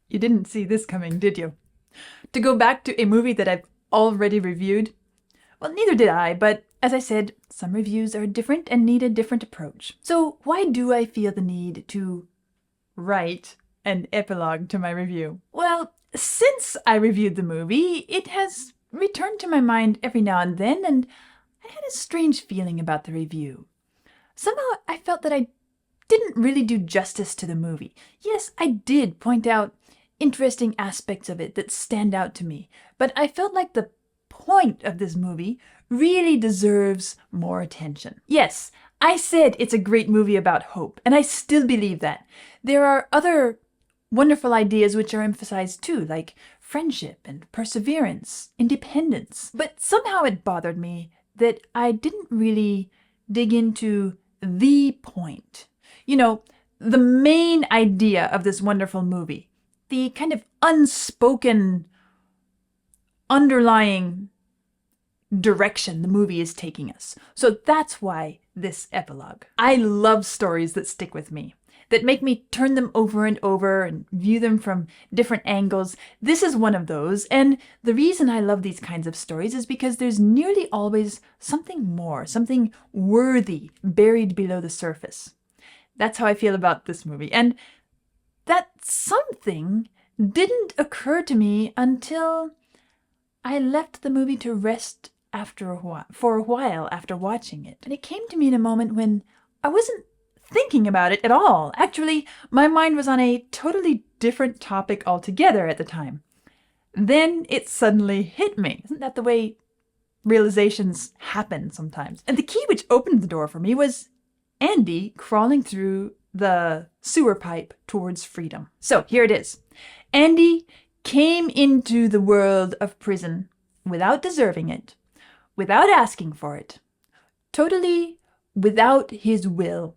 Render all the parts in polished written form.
You didn't see this coming, did you? To go back to a movie that I've already reviewed? Well, neither did I, but as I said, some reviews are different and need a different approach. So why do I feel the need to write an epilogue to my review? Well, since I reviewed the movie, it has returned to my mind every now and then, and I had a strange feeling about the review. Somehow I felt that I didn't really do justice to the movie. Yes, I did point out interesting aspects of it that stand out to me, but I felt like the point of this movie really deserves more attention. Yes, I said it's a great movie about hope, and I still believe that. There are other wonderful ideas which are emphasized too, like friendship and perseverance, independence. But somehow it bothered me that I didn't really dig into the point. You know, the main idea of this wonderful movie, the kind of unspoken, underlying direction the movie is taking us. So that's why this epilogue. I love stories that stick with me, that make me turn them over and over and view them from different angles. This is one of those, and the reason I love these kinds of stories is because there's nearly always something more, something worthy buried below the surface. That's how I feel about this movie, and that something didn't occur to me until I left the movie to rest for a while after watching it. And it came to me in a moment when I wasn't thinking about it at all. Actually, my mind was on a totally different topic altogether at the time. Then it suddenly hit me. Isn't that the way realizations happen sometimes? And the key which opened the door for me was Andy crawling through the sewer pipe towards freedom. So here it is. Andy came into the world of prison without deserving it, without asking for it, totally without his will,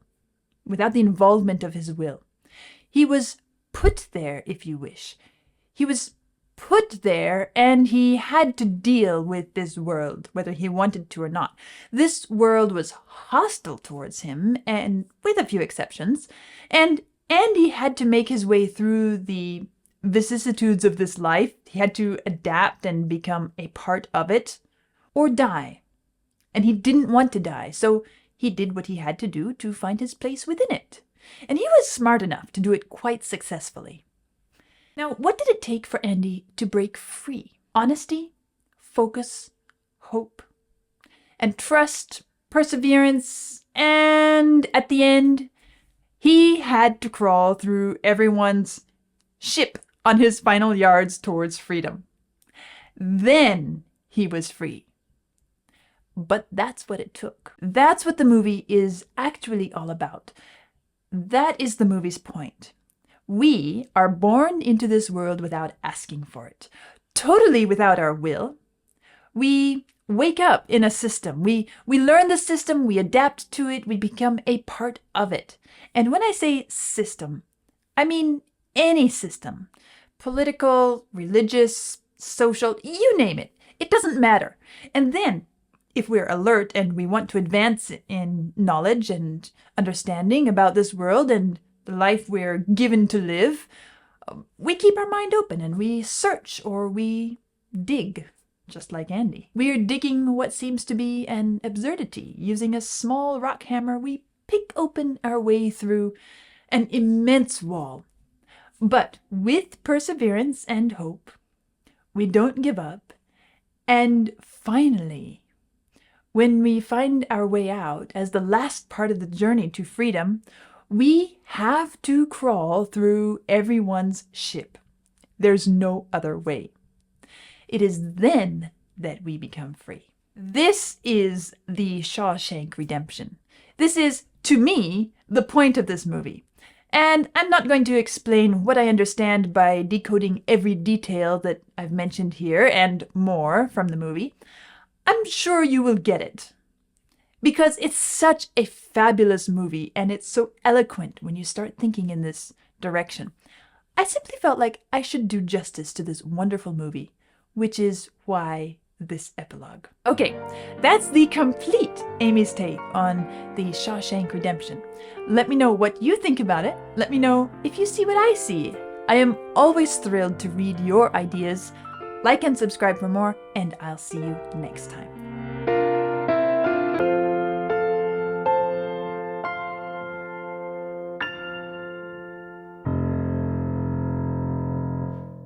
without the involvement of his will. He was put there, if you wish. He was put there, and he had to deal with this world, whether he wanted to or not. This world was hostile towards him, and with a few exceptions, and Andy had to make his way through the vicissitudes of this life. He had to adapt and become a part of it, or die. And he didn't want to die, so he did what he had to do to find his place within it. And he was smart enough to do it quite successfully. Now, what did it take for Andy to break free? Honesty, focus, hope, and trust, perseverance, and at the end, he had to crawl through everyone's ship on his final yards towards freedom. Then he was free. But that's what it took. That's what the movie is actually all about. That is the movie's point. We are born into this world without asking for it, totally without our will. We wake up in a system. We learn the system, we adapt to it, we become a part of it. And when I say system, I mean any system. Political, religious, social, you name it. It doesn't matter. And then, if we're alert and we want to advance in knowledge and understanding about this world and the life we're given to live, we keep our mind open and we search or we dig, just like Andy. We are digging what seems to be an absurdity. Using a small rock hammer, we pick open our way through an immense wall. But with perseverance and hope, we don't give up. And finally, when we find our way out as the last part of the journey to freedom, we have to crawl through everyone's ship. There's no other way. It is then that we become free. This is the Shawshank Redemption. This is, to me, the point of this movie. And I'm not going to explain what I understand by decoding every detail that I've mentioned here and more from the movie. I'm sure you will get it. Because it's such a fabulous movie and it's so eloquent when you start thinking in this direction. I simply felt like I should do justice to this wonderful movie, which is why this epilogue. Okay, that's the complete Amy's take on the Shawshank Redemption. Let me know what you think about it. Let me know if you see what I see. I am always thrilled to read your ideas. Like and subscribe for more, and I'll see you next time.